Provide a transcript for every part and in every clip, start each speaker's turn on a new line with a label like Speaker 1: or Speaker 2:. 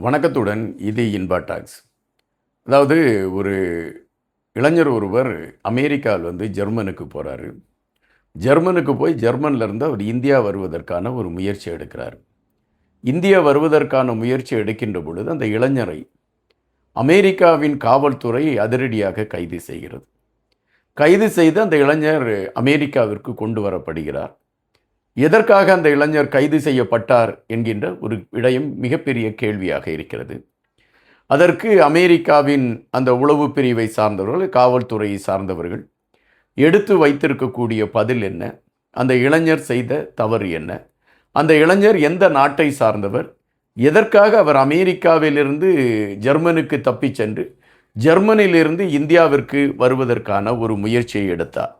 Speaker 1: வணக்கத்துடன் இது இன்பா டாக்ஸ். அதாவது ஒரு இளைஞர் ஒருவர் அமெரிக்காவில் ஜெர்மனுக்கு போகிறாரு. ஜெர்மனுக்கு போய் ஜெர்மன்லேருந்து அவர் இந்தியா வருவதற்கான ஒரு முயற்சி எடுக்கிறார். இந்தியா வருவதற்கான முயற்சி எடுக்கின்ற பொழுது அந்த இளைஞரை அமெரிக்காவின் காவல்துறை அதிரடியாக கைது செய்கிறது. கைது செய்து அந்த இளைஞர் அமெரிக்காவிற்கு கொண்டு வரப்படுகிறார். எதற்காக அந்த இளைஞர் கைது செய்யப்பட்டார் என்கின்ற ஒரு விடயம் மிகப்பெரிய கேள்வியாக இருக்கிறது. அதற்கு அமெரிக்காவின் அந்த உளவு பிரிவை சார்ந்தவர்கள், காவல்துறையை சார்ந்தவர்கள் எடுத்து வைத்திருக்கக்கூடிய பதில் என்ன, அந்த இளைஞர் செய்த தவறு என்ன, அந்த இளைஞர் எந்த நாட்டை சார்ந்தவர், எதற்காக அவர் அமெரிக்காவிலிருந்து ஜெர்மனுக்கு தப்பி சென்று ஜெர்மனியிலிருந்து இந்தியாவிற்கு வருவதற்கான ஒரு முயற்சியை எடுத்தார்.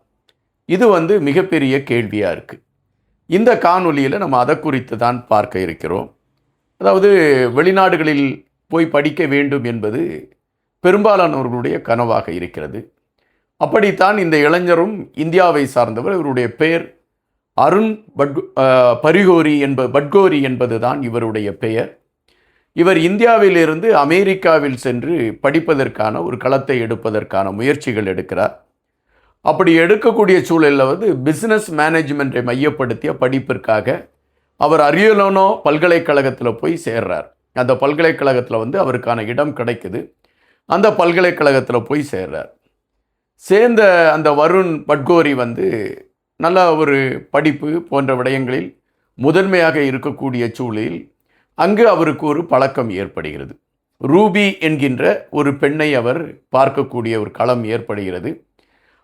Speaker 1: இது மிகப்பெரிய கேள்வியாக இருக்குது. இந்த காணொலியில் நம்ம அதை குறித்து தான் பார்க்க இருக்கிறோம். அதாவது வெளிநாடுகளில் போய் படிக்க வேண்டும் என்பது பெரும்பாலானவர்களுடைய கனவாக இருக்கிறது. அப்படித்தான் இந்த இளைஞரும் இந்தியாவை சார்ந்தவர். இவருடைய பெயர் அருண் பட்கோரி என்பது தான் இவருடைய பெயர். இவர் இந்தியாவிலிருந்து அமெரிக்காவில் சென்று படிப்பதற்கான ஒரு களத்தை எடுப்பதற்கான முயற்சிகள் எடுக்கிறார். அப்படி எடுக்கக்கூடிய சூழலில் பிஸ்னஸ் மேனேஜ்மெண்ட்டை மையப்படுத்திய படிப்பிற்காக அவர் அரியோலோனோ பல்கலைக்கழகத்தில் போய் சேர்றார். அந்த பல்கலைக்கழகத்தில் அவருக்கான இடம் கிடைக்குது. அந்த பல்கலைக்கழகத்தில் போய் சேர்றார். சேர்ந்த அந்த வருண் பட்கோரி நல்ல ஒரு படிப்பு போன்ற விடயங்களில் முதன்மையாக இருக்கக்கூடிய சூழலில் அங்கு அவருக்கு ஒரு பழக்கம் ஏற்படுகிறது. ரூபி என்கின்ற ஒரு பெண்ணை அவர் பார்க்கக்கூடிய ஒரு களம் ஏற்படுகிறது.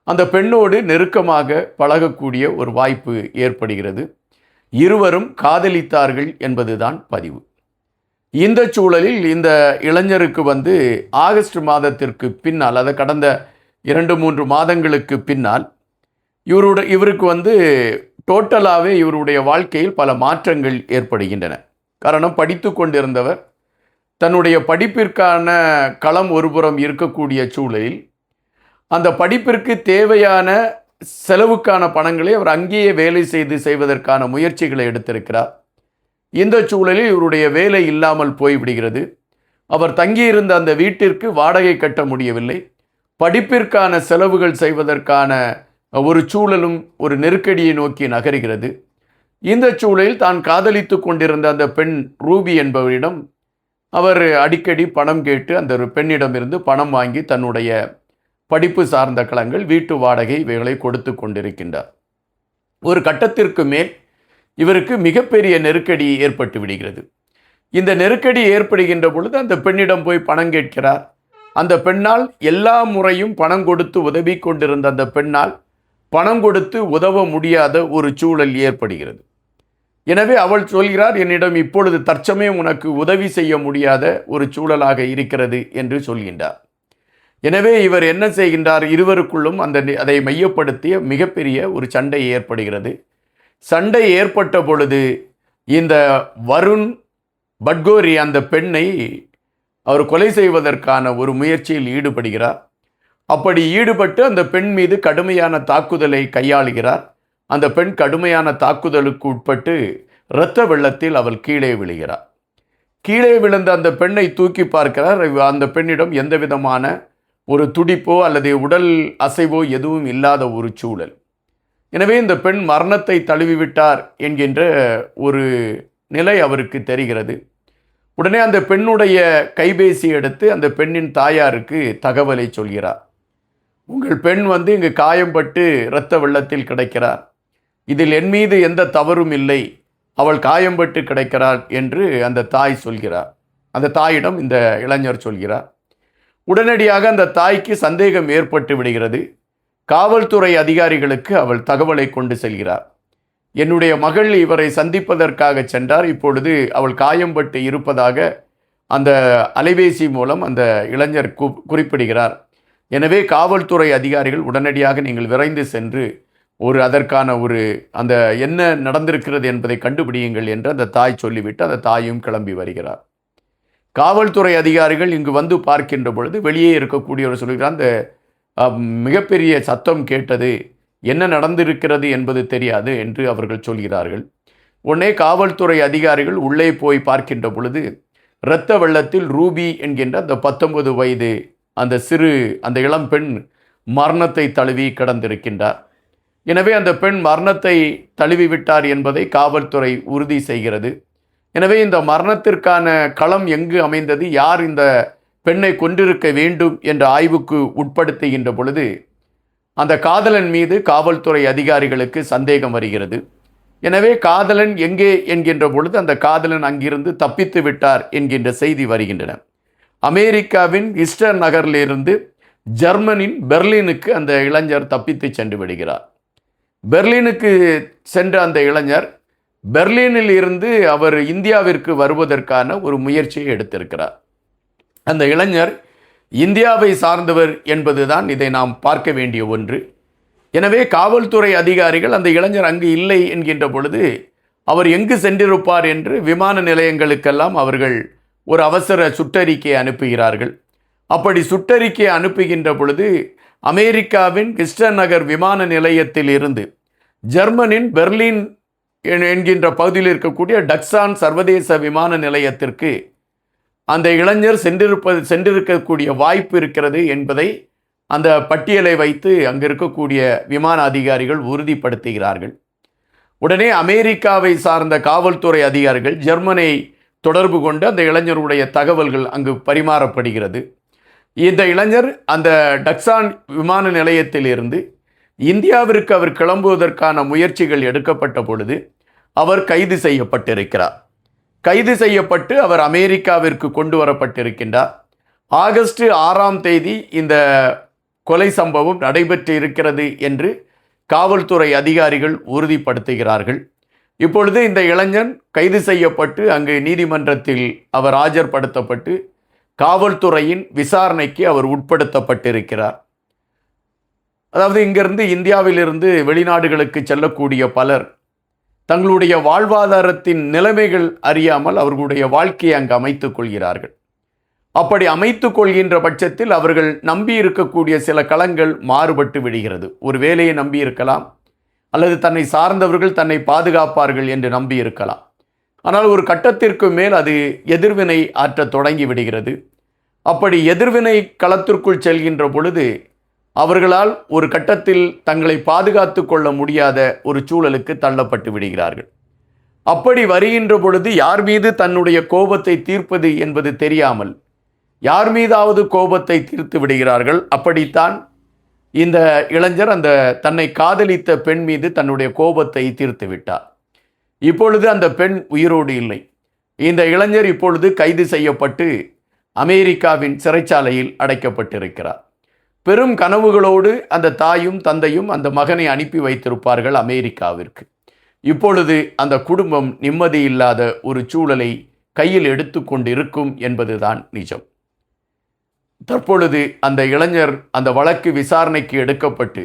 Speaker 1: அந்த பெண்ணோடு நெருக்கமாக பழகக்கூடிய ஒரு வாய்ப்பு ஏற்படுகிறது. இருவரும் காதலித்தார்கள் என்பதுதான் பதிவு. இந்த சூழலில் இந்த இளைஞருக்கு ஆகஸ்ட் மாதத்திற்கு பின்னால், அதை கடந்த 2-3 மாதங்களுக்கு பின்னால் இவருக்கு டோட்டலாகவே இவருடைய வாழ்க்கையில் பல மாற்றங்கள் ஏற்படுகின்றன. காரணம், படித்து கொண்டிருந்தவர் தன்னுடைய படிப்பிற்கான களம் ஒருபுறம் இருக்கக்கூடிய சூழலில் அந்த படிப்பிற்கு தேவையான செலவுக்கான பணங்களை அவர் அங்கேயே வேலை செய்வதற்கான முயற்சிகளை எடுத்திருக்கிறார். இந்த சூழலில் இவருடைய வேலை இல்லாமல் போய்விடுகிறது. அவர் தங்கியிருந்த அந்த வீட்டிற்கு வாடகை கட்ட முடியவில்லை. படிப்பிற்கான செலவுகள் செய்வதற்கான ஒரு சூழலும் ஒரு நெருக்கடியை நோக்கி நகர்கிறது. இந்த சூழலில் தான் காதலித்து கொண்டிருந்த அந்த பெண் ரூபி என்பவரிடம் அவர் அடிக்கடி பணம் கேட்டு அந்த பெண்ணிடமிருந்து பணம் வாங்கி தன்னுடைய படிப்பு சார்ந்த களங்கள், வீட்டு வாடகை இவைகளை கொடுத்து கொண்டிருக்கின்றார். ஒரு கட்டத்திற்கு மேல் இவருக்கு மிகப்பெரிய நெருக்கடி ஏற்பட்டு விடுகிறது. இந்த நெருக்கடி ஏற்படுகின்ற பொழுது அந்த பெண்ணிடம் போய் பணம் கேட்கிறார். அந்த பெண்ணால் எல்லா முறையும் பணம் கொடுத்து உதவி கொண்டிருந்த அந்த பெண்ணால் பணம் கொடுத்து உதவ முடியாத ஒரு சூழல் ஏற்படுகிறது. எனவே அவள் சொல்கிறார், என்னிடம் இப்பொழுது தற்சமயம் உனக்கு உதவி செய்ய முடியாத ஒரு சூழலாக இருக்கிறது என்று சொல்கின்றார். எனவே இவர் என்ன செய்கின்றார், இருவருக்குள்ளும் அதை மையப்படுத்திய மிகப்பெரிய ஒரு சண்டை ஏற்படுகிறது. சண்டை ஏற்பட்ட பொழுது இந்த வருண் பட்கோரி அந்த பெண்ணை அவர் கொலை செய்வதற்கான ஒரு முயற்சியில் ஈடுபடுகிறார். அப்படி ஈடுபட்டு அந்த பெண் மீது கடுமையான தாக்குதலை கையாளுகிறார். அந்த பெண் கடுமையான தாக்குதலுக்கு உட்பட்டு இரத்த வெள்ளத்தில் அவள் கீழே விழுகிறார். கீழே விழுந்த அந்த பெண்ணை தூக்கி பார்க்கிறார். அந்த பெண்ணிடம் எந்த விதமான ஒரு துடிப்போ அல்லது உடல் அசைவோ எதுவும் இல்லாத ஒரு சூழல். எனவே இந்த பெண் மரணத்தை தழுவிவிட்டார் என்கின்ற ஒரு நிலை அவருக்கு தெரிகிறது. உடனே அந்த பெண்ணுடைய கைபேசி எடுத்து அந்த பெண்ணின் தாயாருக்கு தகவலை சொல்கிறார். உங்கள் பெண் இங்கு காயம்பட்டு இரத்த வெள்ளத்தில் கிடைக்கிறார். இதில் என் மீது எந்த தவறும் இல்லை, அவள் காயம்பட்டு கிடைக்கிறாள் என்று அந்த தாய் சொல்கிறார். அந்த தாயிடம் இந்த இளைஞர் சொல்கிறார். உடனடியாக அந்த தாய்க்கு சந்தேகம் ஏற்பட்டு விடுகிறது. காவல்துறை அதிகாரிகளுக்கு அவள் தகவலை கொண்டு செல்கிறார். என்னுடைய மகள் இவரை சந்திப்பதற்காக சென்றார், இப்பொழுது அவள் காயம்பட்டு இருப்பதாக அந்த அலைபேசி மூலம் அந்த இளைஞர் குறிப்பிடுகிறார். எனவே காவல்துறை அதிகாரிகள் உடனடியாக நீங்கள் விரைந்து சென்று அதற்கான அந்த என்ன நடந்திருக்கிறது என்பதை கண்டுபிடியுங்கள் என்று அந்த தாய் சொல்லிவிட்டு அந்த தாயும் கிளம்பி வருகிறார். காவல்துறை அதிகாரிகள் இங்கு பார்க்கின்ற பொழுது வெளியே இருக்கக்கூடியவர் சொல்கிறார், அந்த மிகப்பெரிய சத்தம் கேட்டது, என்ன நடந்திருக்கிறது என்பது தெரியாது என்று அவர்கள் சொல்கிறார்கள். உடனே காவல்துறை அதிகாரிகள் உள்ளே போய் பார்க்கின்ற பொழுது இரத்த வெள்ளத்தில் ரூபி என்கின்ற அந்த 19 வயது அந்த இளம் பெண் மரணத்தை தழுவி கிடந்திருக்கின்றார். எனவே அந்த பெண் மரணத்தை தழுவி விட்டார் என்பதை காவல்துறை உறுதி செய்கிறது. எனவே இந்த மரணத்திற்கான களம் எங்கு அமைந்தது, யார் இந்த பெண்ணை கொண்டிருக்க வேண்டும் என்ற ஆய்வுக்கு உட்படுத்துகின்ற பொழுது அந்த காதலன் மீது காவல்துறை அதிகாரிகளுக்கு சந்தேகம் வருகிறது. எனவே காதலன் எங்கே என்கின்ற பொழுது அந்த காதலன் அங்கிருந்து தப்பித்து விட்டார் என்கின்ற செய்தி வருகின்றன. அமெரிக்காவின் ஈஸ்டர் நகரிலிருந்து ஜெர்மனின் பெர்லினுக்கு அந்த இளைஞர் தப்பித்து சென்று விடுகிறார். பெர்லினுக்கு சென்ற அந்த இளைஞர் பெர்லினில் இருந்து அவர் இந்தியாவிற்கு வருவதற்கான ஒரு முயற்சியை எடுத்திருக்கிறார். அந்த இளைஞர் இந்தியாவை சார்ந்தவர் என்பதுதான் இதை நாம் பார்க்க வேண்டிய ஒன்று. எனவே காவல்துறை அதிகாரிகள் அந்த இளைஞர் அங்கு இல்லை என்கின்ற பொழுது அவர் எங்கு சென்றிருப்பார் என்று விமான நிலையங்களுக்கெல்லாம் அவர்கள் ஒரு அவசர சுற்றறிக்கை அனுப்புகிறார்கள். அப்படி சுற்றறிக்கை அனுப்புகின்ற பொழுது அமெரிக்காவின் ஈஸ்டர் நகர் விமான நிலையத்தில் இருந்து ஜெர்மனின் பெர்லின் என்கின்ற பகுதியில் இருக்கக்கூடிய டக்சான் சர்வதேச விமான நிலையத்திற்கு அந்த இளைஞர் சென்றிருக்கக்கூடிய வாய்ப்பு இருக்கிறது என்பதை அந்த பட்டியலை வைத்து அங்கு இருக்கக்கூடிய விமான அதிகாரிகள் உறுதிப்படுத்துகிறார்கள். உடனே அமெரிக்காவை சார்ந்த காவல்துறை அதிகாரிகள் ஜெர்மனை தொடர்பு கொண்டு அந்த இளைஞருடைய தகவல்கள் அங்கு பரிமாறப்படுகிறது. இந்த இளைஞர் அந்த டக்சான் விமான நிலையத்தில் இருந்து இந்தியாவிற்கு அவர் கிளம்புவதற்கான முயற்சிகள் எடுக்கப்பட்ட பொழுது அவர் கைது செய்யப்பட்டிருக்கிறார். கைது செய்யப்பட்டு அவர் அமெரிக்காவிற்கு கொண்டு வரப்பட்டிருக்கின்றார். ஆகஸ்ட் 6ஆம் தேதி இந்த கொலை சம்பவம் நடைபெற்று இருக்கிறது என்று காவல்துறை அதிகாரிகள் உறுதிப்படுத்துகிறார்கள். இப்பொழுது இந்த இளைஞன் கைது செய்யப்பட்டு அங்கு நீதிமன்றத்தில் அவர் ஆஜர்படுத்தப்பட்டு காவல்துறையின் விசாரணைக்கு அவர் உட்படுத்தப்பட்டிருக்கிறார். அதாவது இங்கிருந்து இந்தியாவிலிருந்து வெளிநாடுகளுக்கு செல்லக்கூடிய பலர் தங்களுடைய வாழ்வாதாரத்தின் நிலைமைகள் அறியாமல் அவர்களுடைய வாழ்க்கையை அங்கு அமைத்துக் கொள்கிறார்கள். அப்படி அமைத்துக் கொள்கின்ற பட்சத்தில் அவர்கள் நம்பி இருக்கக்கூடிய சில களங்கள் மாறுபட்டு விடுகிறது. ஒரு வேலையை நம்பி இருக்கலாம், அல்லது தன்னை சார்ந்தவர்கள் தன்னை பாதுகாப்பார்கள் என்று நம்பி இருக்கலாம். ஆனால் ஒரு கட்டத்திற்கு மேல் அது எதிர்வினை ஆற்ற தொடங்கி விடுகிறது. அப்படி எதிர்வினை களத்திற்குள் செல்கின்ற பொழுது அவர்களால் ஒரு கட்டத்தில் தங்களை பாதுகாத்து கொள்ள முடியாத ஒரு சூழலுக்கு தள்ளப்பட்டு விடுகிறார்கள். அப்படி வருகின்ற பொழுது யார் மீது தன்னுடைய கோபத்தை தீர்ப்பது என்பது தெரியாமல் யார் மீதாவது கோபத்தை தீர்த்து விடுகிறார்கள். அப்படித்தான் இந்த இளைஞர் அந்த தன்னை காதலித்த பெண் மீது தன்னுடைய கோபத்தை தீர்த்து விட்டார். இப்பொழுது அந்த பெண் உயிரோடு இல்லை. இந்த இளைஞர் இப்பொழுது கைது செய்யப்பட்டு அமெரிக்காவின் சிறைச்சாலையில் அடைக்கப்பட்டிருக்கிறார். பெரும் கனவுகளோடு அந்த தாயும் தந்தையும் அந்த மகனை அனுப்பி வைத்திருப்பார்கள் அமெரிக்காவிற்கு. இப்பொழுது அந்த குடும்பம் நிம்மதி இல்லாத ஒரு சூழலை கையில் எடுத்துக்கொண்டு இருக்கும் என்பதுதான் நிஜம். தற்பொழுது அந்த இளைஞர் அந்த வழக்கு விசாரணைக்கு எடுக்கப்பட்டு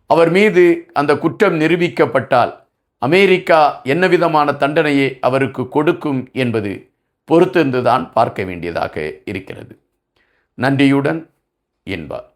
Speaker 1: அவர் மீது அந்த குற்றம் நிரூபிக்கப்பட்டால் அமெரிக்கா என்ன விதமான தண்டனையை அவருக்கு கொடுக்கும் என்பது பொறுத்திருந்துதான் பார்க்க வேண்டியதாக இருக்கிறது. நன்றியுடன் என்பார்.